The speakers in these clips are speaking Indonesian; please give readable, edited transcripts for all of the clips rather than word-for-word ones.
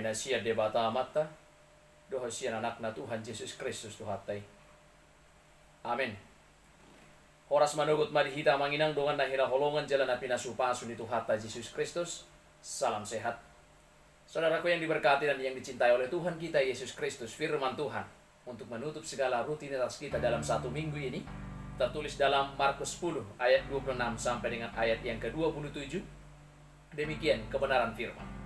Amin asia debata mata. Doa sian anakna Tuhan Yesus Kristus Tuhatai. Amin. Horas manugut marihita manginang dongan nahira holongan jalan api nasupasun itu Tuhan Yesus Kristus. Salam sehat. Saudaraku yang diberkati dan yang dicintai oleh Tuhan kita Yesus Kristus, firman Tuhan untuk menutup segala rutinitas kita dalam satu minggu ini tertulis dalam Markus 10 ayat 26 sampai dengan ayat yang ke-27. Demikian kebenaran firman.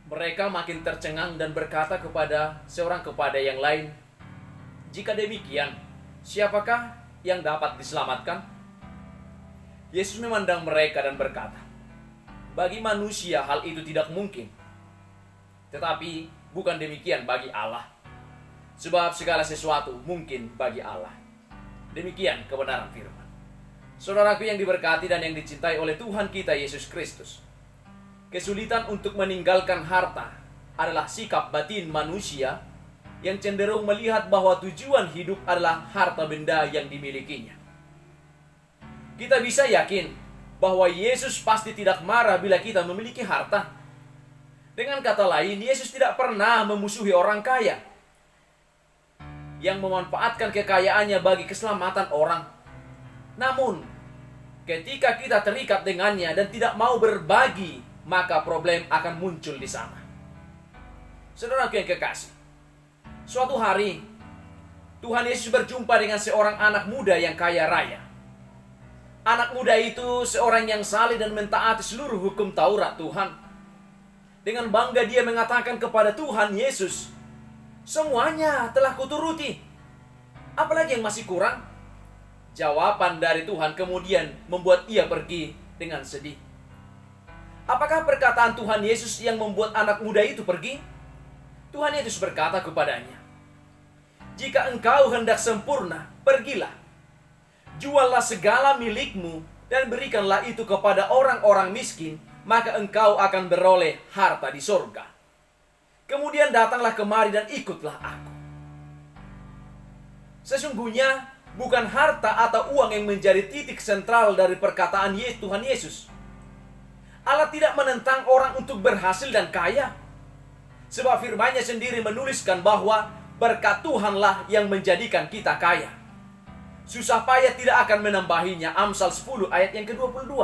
Mereka makin tercengang dan berkata seorang kepada yang lain, "Jika demikian, siapakah yang dapat diselamatkan?" Yesus memandang mereka dan berkata, "Bagi manusia hal itu tidak mungkin, tetapi bukan demikian bagi Allah. Sebab segala sesuatu mungkin bagi Allah." Demikian kebenaran firman. Saudaraku yang diberkati dan yang dicintai oleh Tuhan kita Yesus Kristus, kesulitan untuk meninggalkan harta adalah sikap batin manusia yang cenderung melihat bahwa tujuan hidup adalah harta benda yang dimilikinya. Kita bisa yakin bahwa Yesus pasti tidak marah bila kita memiliki harta. Dengan kata lain, Yesus tidak pernah memusuhi orang kaya yang memanfaatkan kekayaannya bagi keselamatan orang. Namun, ketika kita terikat dengannya dan tidak mau berbagi, maka problem akan muncul di sana. Saudaraku yang kekasih, suatu hari Tuhan Yesus berjumpa dengan seorang anak muda yang kaya raya. Anak muda itu seorang yang saleh dan mentaati seluruh hukum Taurat Tuhan. Dengan bangga dia mengatakan kepada Tuhan Yesus, "Semuanya telah kuturuti. Apalagi yang masih kurang?" Jawaban dari Tuhan kemudian membuat ia pergi dengan sedih. Apakah perkataan Tuhan Yesus yang membuat anak muda itu pergi? Tuhan Yesus berkata kepadanya, "Jika engkau hendak sempurna, pergilah. Juallah segala milikmu dan berikanlah itu kepada orang-orang miskin, maka engkau akan beroleh harta di sorga. Kemudian datanglah kemari dan ikutlah aku." Sesungguhnya bukan harta atau uang yang menjadi titik sentral dari perkataan Tuhan Yesus. Allah tidak menentang orang untuk berhasil dan kaya. Sebab firman-Nya sendiri menuliskan bahwa berkat Tuhanlah yang menjadikan kita kaya. Susah payah tidak akan menambahinya. Amsal 10 ayat yang ke-22.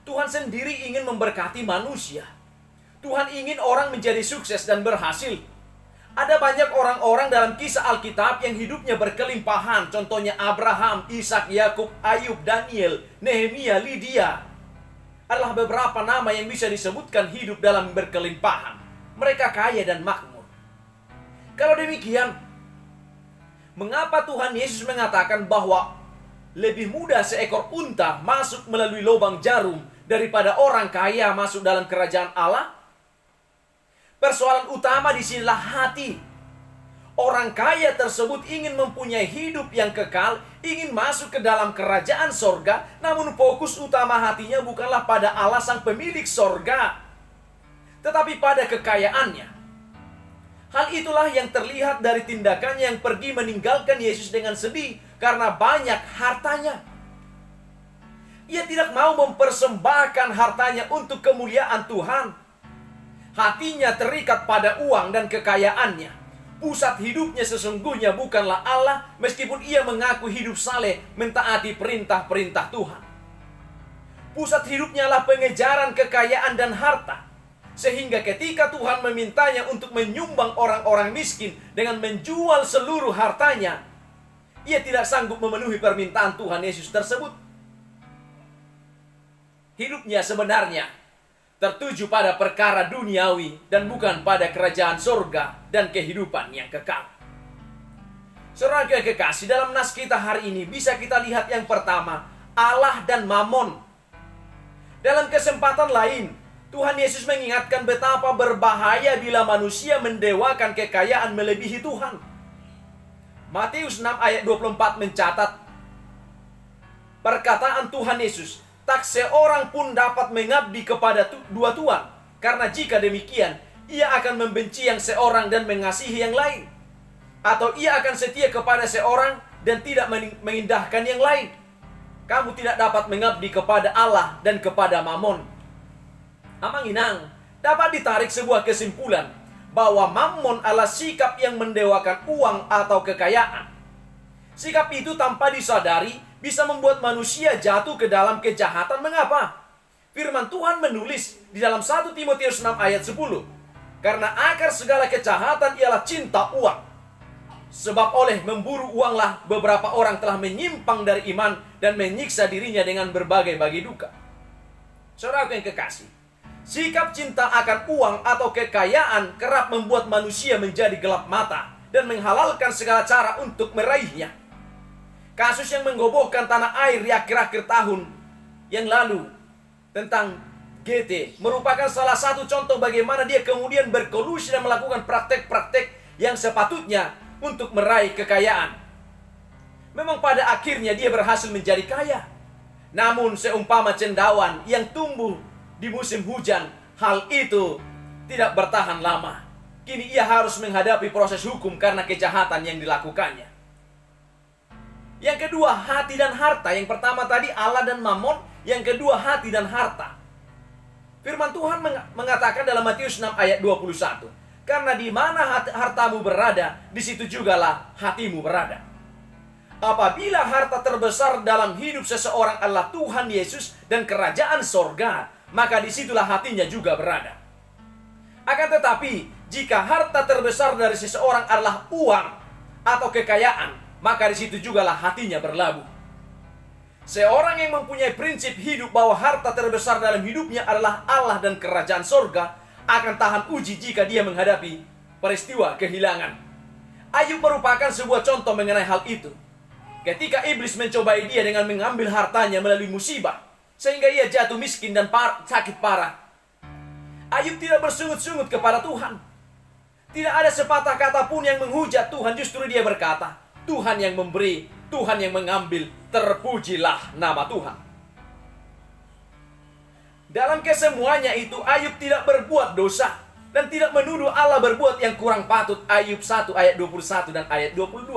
Tuhan sendiri ingin memberkati manusia. Tuhan ingin orang menjadi sukses dan berhasil. Ada banyak orang-orang dalam kisah Alkitab yang hidupnya berkelimpahan. Contohnya Abraham, Ishak, Yakub, Ayub, Daniel, Nehemia, Lydia. Adalah beberapa nama yang bisa disebutkan hidup dalam berkelimpahan. Mereka kaya dan makmur. Kalau demikian, mengapa Tuhan Yesus mengatakan bahwa lebih mudah seekor unta masuk melalui lubang jarum daripada orang kaya masuk dalam kerajaan Allah? Persoalan utama di sinilah hati. Orang kaya tersebut ingin mempunyai hidup yang kekal, ingin masuk ke dalam kerajaan sorga, namun fokus utama hatinya bukanlah pada Allah sang pemilik sorga, tetapi pada kekayaannya. Hal itulah yang terlihat dari tindakannya yang pergi meninggalkan Yesus dengan sedih karena banyak hartanya. Ia tidak mau mempersembahkan hartanya untuk kemuliaan Tuhan. Hatinya terikat pada uang dan kekayaannya. Pusat hidupnya sesungguhnya bukanlah Allah, meskipun ia mengaku hidup saleh, mentaati perintah-perintah Tuhan. Pusat hidupnya adalah pengejaran kekayaan dan harta. Sehingga ketika Tuhan memintanya untuk menyumbang orang-orang miskin dengan menjual seluruh hartanya, ia tidak sanggup memenuhi permintaan Tuhan Yesus tersebut. Hidupnya sebenarnya tertuju pada perkara duniawi dan bukan pada kerajaan surga dan kehidupan yang kekal. Saudara yang kekasih, dalam nas kita hari ini bisa kita lihat yang pertama, Allah dan Mamon. Dalam kesempatan lain, Tuhan Yesus mengingatkan betapa berbahaya bila manusia mendewakan kekayaan melebihi Tuhan. Matius 6 ayat 24 mencatat perkataan Tuhan Yesus, "Tak seorang pun dapat mengabdi kepada dua tuan, karena jika demikian, ia akan membenci yang seorang dan mengasihi yang lain. Atau ia akan setia kepada seorang dan tidak mengindahkan yang lain. Kamu tidak dapat mengabdi kepada Allah dan kepada Mamon." Amanginang, dapat ditarik sebuah kesimpulan bahwa mammon adalah sikap yang mendewakan uang atau kekayaan. Sikap itu tanpa disadari bisa membuat manusia jatuh ke dalam kejahatan. Mengapa? Firman Tuhan menulis di dalam 1 Timotius 6 ayat 10. Karena akar segala kejahatan ialah cinta uang. Sebab oleh memburu uanglah beberapa orang telah menyimpang dari iman dan menyiksa dirinya dengan berbagai-bagai duka. Saudaraku yang kekasih, sikap cinta akan uang atau kekayaan kerap membuat manusia menjadi gelap mata dan menghalalkan segala cara untuk meraihnya. Kasus yang menggobohkan tanah air di akhir-akhir tahun yang lalu tentang GT merupakan salah satu contoh bagaimana dia kemudian berkolusi dan melakukan praktek-praktek yang sepatutnya untuk meraih kekayaan. Memang pada akhirnya dia berhasil menjadi kaya. Namun seumpama cendawan yang tumbuh di musim hujan, hal itu tidak bertahan lama. Kini ia harus menghadapi proses hukum karena kejahatan yang dilakukannya. Yang kedua, hati dan harta. Yang pertama tadi Allah dan Mammon. Yang kedua, hati dan harta. Firman Tuhan mengatakan dalam Matius 6 ayat 21. Karena di mana hartamu berada, di situ jugalah hatimu berada. Apabila harta terbesar dalam hidup seseorang adalah Tuhan Yesus dan kerajaan sorga, maka disitulah hatinya juga berada. Akan tetapi, jika harta terbesar dari seseorang adalah uang atau kekayaan, maka di situ jugalah hatinya berlabuh. Seorang yang mempunyai prinsip hidup bahwa harta terbesar dalam hidupnya adalah Allah dan kerajaan sorga akan tahan uji jika dia menghadapi peristiwa kehilangan. Ayub merupakan sebuah contoh mengenai hal itu. Ketika iblis mencobai dia dengan mengambil hartanya melalui musibah, sehingga ia jatuh miskin dan sakit parah, Ayub tidak bersungut-sungut kepada Tuhan. Tidak ada sepatah kata pun yang menghujat Tuhan. Justru dia berkata, Tuhan yang memberi, Tuhan yang mengambil, terpujilah nama Tuhan. Dalam kesemuanya itu, Ayub tidak berbuat dosa dan tidak menuduh Allah berbuat yang kurang patut. Ayub 1 ayat 21 dan ayat 22.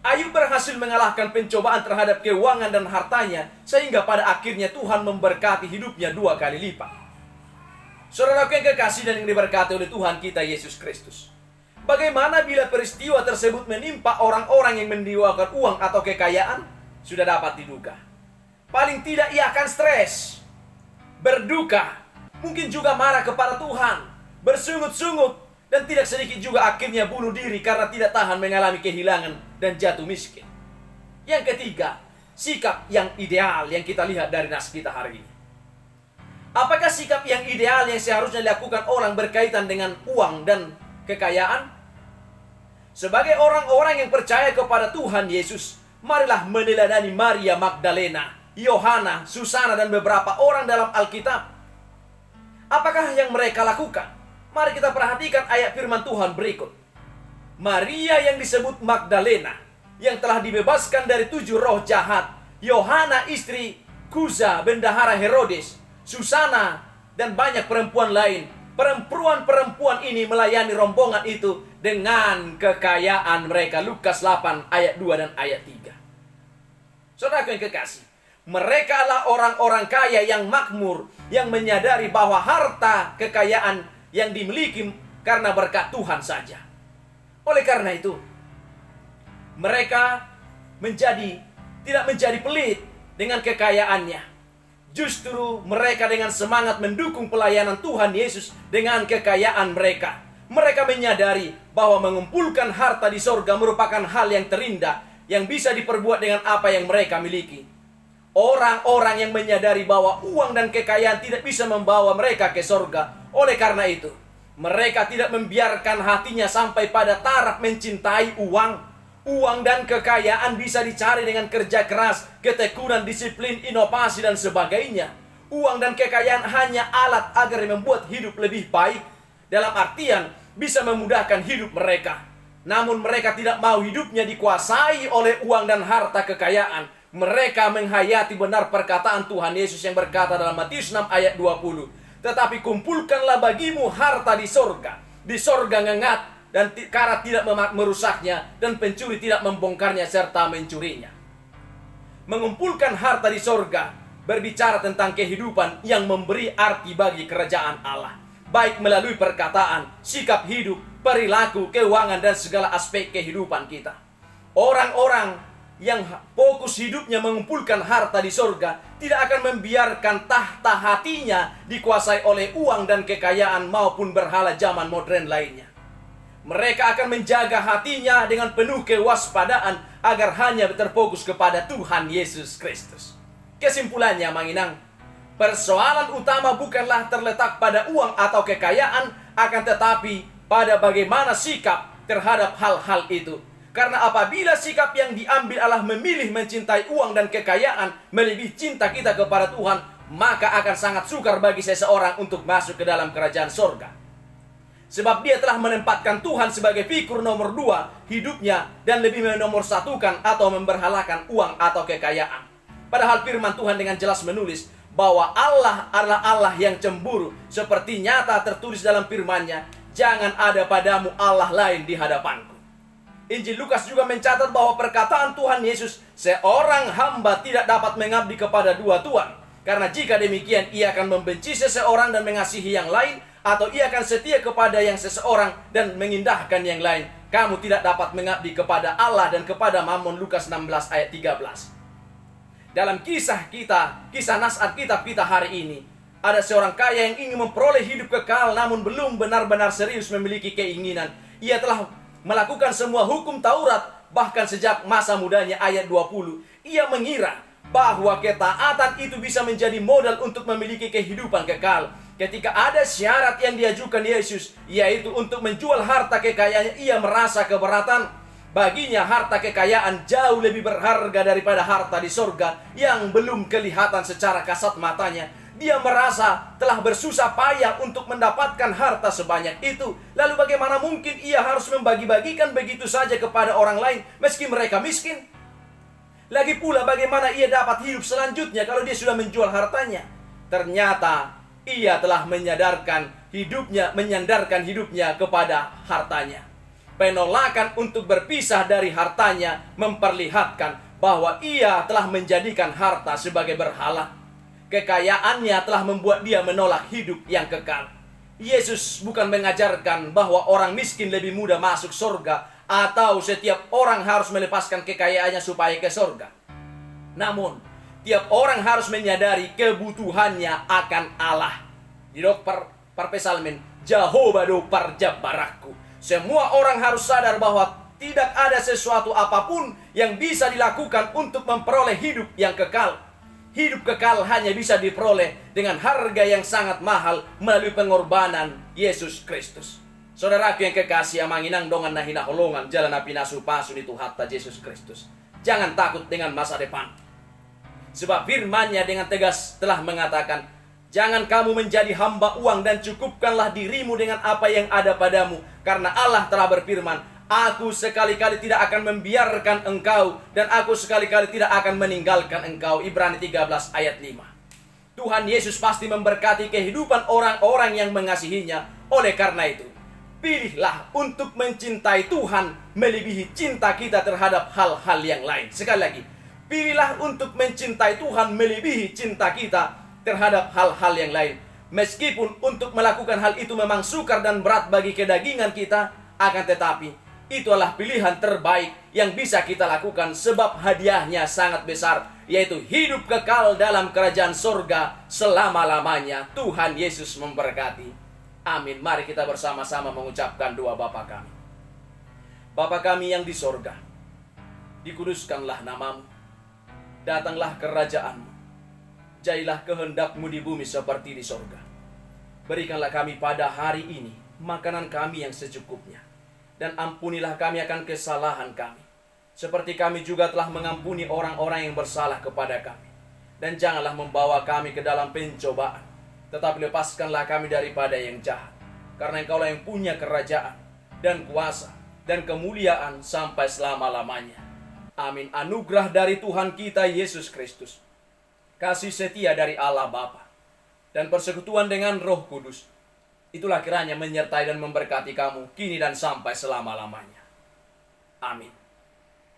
Ayub berhasil mengalahkan pencobaan terhadap keuangan dan hartanya, sehingga pada akhirnya Tuhan memberkati hidupnya 2 kali lipat. Saudaraku yang kekasih dan yang diberkati oleh Tuhan kita Yesus Kristus, bagaimana bila peristiwa tersebut menimpa orang-orang yang mendewakan uang atau kekayaan? Sudah dapat diduga. Paling tidak ia akan stres, berduka, mungkin juga marah kepada Tuhan, bersungut-sungut, dan tidak sedikit juga akhirnya bunuh diri karena tidak tahan mengalami kehilangan dan jatuh miskin. Yang ketiga, sikap yang ideal yang kita lihat dari nas kita hari ini. Apakah sikap yang ideal yang seharusnya dilakukan orang berkaitan dengan uang dan kekayaan? Sebagai orang-orang yang percaya kepada Tuhan Yesus, marilah meneladani Maria Magdalena, Yohana, Susana, dan beberapa orang dalam Alkitab. Apakah yang mereka lakukan? Mari kita perhatikan ayat firman Tuhan berikut. Maria yang disebut Magdalena, yang telah dibebaskan dari 7 roh jahat, Yohana istri Kuza bendahara Herodes, Susana, dan banyak perempuan lain. Perempuan-perempuan ini melayani rombongan itu dengan kekayaan mereka. Lukas 8 ayat 2 dan ayat 3. Saudaraku yang kekasih, mereka adalah orang-orang kaya yang makmur, yang menyadari bahwa harta kekayaan yang dimiliki karena berkat Tuhan saja. Oleh karena itu, mereka tidak menjadi pelit dengan kekayaannya. Justru mereka dengan semangat mendukung pelayanan Tuhan Yesus dengan kekayaan mereka. Mereka menyadari bahwa mengumpulkan harta di sorga merupakan hal yang terindah, yang bisa diperbuat dengan apa yang mereka miliki. Orang-orang yang menyadari bahwa uang dan kekayaan tidak bisa membawa mereka ke sorga. Oleh karena itu, mereka tidak membiarkan hatinya sampai pada taraf mencintai uang. Uang dan kekayaan bisa dicari dengan kerja keras, ketekunan, disiplin, inovasi, dan sebagainya. Uang dan kekayaan hanya alat agar membuat hidup lebih baik. Dalam artian, bisa memudahkan hidup mereka. Namun mereka tidak mau hidupnya dikuasai oleh uang dan harta kekayaan. Mereka menghayati benar perkataan Tuhan Yesus yang berkata dalam Matius 6 ayat 20. Tetapi kumpulkanlah bagimu harta di sorga. Di sorga ngengat dan karat tidak merusaknya, dan pencuri tidak membongkarnya serta mencurinya. Mengumpulkan harta di sorga berbicara tentang kehidupan yang memberi arti bagi kerajaan Allah, baik melalui perkataan, sikap hidup, perilaku, keuangan, dan segala aspek kehidupan kita. Orang-orang yang fokus hidupnya mengumpulkan harta di sorga tidak akan membiarkan tahta hatinya dikuasai oleh uang dan kekayaan maupun berhala zaman modern lainnya. Mereka akan menjaga hatinya dengan penuh kewaspadaan agar hanya terfokus kepada Tuhan Yesus Kristus. Kesimpulannya, Manginang, persoalan utama bukanlah terletak pada uang atau kekayaan, akan tetapi pada bagaimana sikap terhadap hal-hal itu. Karena apabila sikap yang diambil adalah memilih mencintai uang dan kekayaan melebihi cinta kita kepada Tuhan, maka akan sangat sukar bagi seseorang untuk masuk ke dalam kerajaan sorga. Sebab dia telah menempatkan Tuhan sebagai figur nomor 2 hidupnya dan lebih menomorsatukan atau memberhalakan uang atau kekayaan. Padahal firman Tuhan dengan jelas menulis bahwa Allah adalah Allah yang cemburu, seperti nyata tertulis dalam firman-Nya, jangan ada padamu Allah lain di hadapanku. Injil Lukas juga mencatat bahwa perkataan Tuhan Yesus, seorang hamba tidak dapat mengabdi kepada dua tuan. Karena jika demikian ia akan membenci seseorang dan mengasihi yang lain, atau ia akan setia kepada yang seseorang dan mengindahkan yang lain. Kamu tidak dapat mengabdi kepada Allah dan kepada Mammon. Lukas 16 ayat 13. Dalam kisah Nasihat kitab kita hari ini, ada seorang kaya yang ingin memperoleh hidup kekal namun belum benar-benar serius memiliki keinginan. Ia telah melakukan semua hukum Taurat bahkan sejak masa mudanya. Ayat 20. Ia mengira bahwa ketaatan itu bisa menjadi modal untuk memiliki kehidupan kekal. Ketika ada syarat yang diajukan Yesus, yaitu untuk menjual harta kekayaannya, ia merasa keberatan. Baginya harta kekayaan jauh lebih berharga daripada harta di sorga yang belum kelihatan secara kasat matanya. Dia merasa telah bersusah payah untuk mendapatkan harta sebanyak itu. Lalu bagaimana mungkin ia harus membagi-bagikan begitu saja kepada orang lain meski mereka miskin? Lagi pula bagaimana ia dapat hidup selanjutnya kalau dia sudah menjual hartanya? Ternyata ia telah menyandarkan hidupnya kepada hartanya. Penolakan untuk berpisah dari hartanya memperlihatkan bahwa ia telah menjadikan harta sebagai berhala. Kekayaannya telah membuat dia menolak hidup yang kekal. Yesus bukan mengajarkan bahwa orang miskin lebih mudah masuk surga atau setiap orang harus melepaskan kekayaannya supaya ke surga. Namun, tiap orang harus menyadari kebutuhannya akan Allah. Di Parpesalmen, Jehovah do parjabaraku. Semua orang harus sadar bahwa tidak ada sesuatu apapun yang bisa dilakukan untuk memperoleh hidup yang kekal. Hidup kekal hanya bisa diperoleh dengan harga yang sangat mahal melalui pengorbanan Yesus Kristus. Saudaraku yang kekasih, amanginang dongan nahina holongan jalan api nasu pasun itu hatta Yesus Kristus. Jangan takut dengan masa depan. Sebab firman-Nya dengan tegas telah mengatakan, jangan kamu menjadi hamba uang dan cukupkanlah dirimu dengan apa yang ada padamu. Karena Allah telah berfirman, aku sekali-kali tidak akan membiarkan engkau dan aku sekali-kali tidak akan meninggalkan engkau. Ibrani 13 ayat 5. Tuhan Yesus pasti memberkati kehidupan orang-orang yang mengasihinya. Oleh karena itu, pilihlah untuk mencintai Tuhan melebihi cinta kita terhadap hal-hal yang lain. Sekali lagi, pilihlah untuk mencintai Tuhan melebihi cinta kita terhadap hal-hal yang lain. Meskipun untuk melakukan hal itu memang sukar dan berat bagi kedagingan kita, akan tetapi itu adalah pilihan terbaik yang bisa kita lakukan sebab hadiahnya sangat besar, yaitu hidup kekal dalam kerajaan sorga selama-lamanya. Tuhan Yesus memberkati. Amin. Mari kita bersama-sama mengucapkan doa Bapa kami. Bapa kami yang di sorga, dikuduskanlah namamu, datanglah kerajaan-Mu. Jadilah kehendak-Mu di bumi seperti di sorga. Berikanlah kami pada hari ini makanan kami yang secukupnya. Dan ampunilah kami akan kesalahan kami, seperti kami juga telah mengampuni orang-orang yang bersalah kepada kami. Dan janganlah membawa kami ke dalam pencobaan, tetapi lepaskanlah kami daripada yang jahat. Karena Engkaulah yang punya kerajaan, dan kuasa, dan kemuliaan sampai selama-lamanya. Amin. Anugerah dari Tuhan kita Yesus Kristus, kasih setia dari Allah Bapa, dan persekutuan dengan Roh Kudus, itulah kiranya menyertai dan memberkati kamu kini dan sampai selama-lamanya. Amin.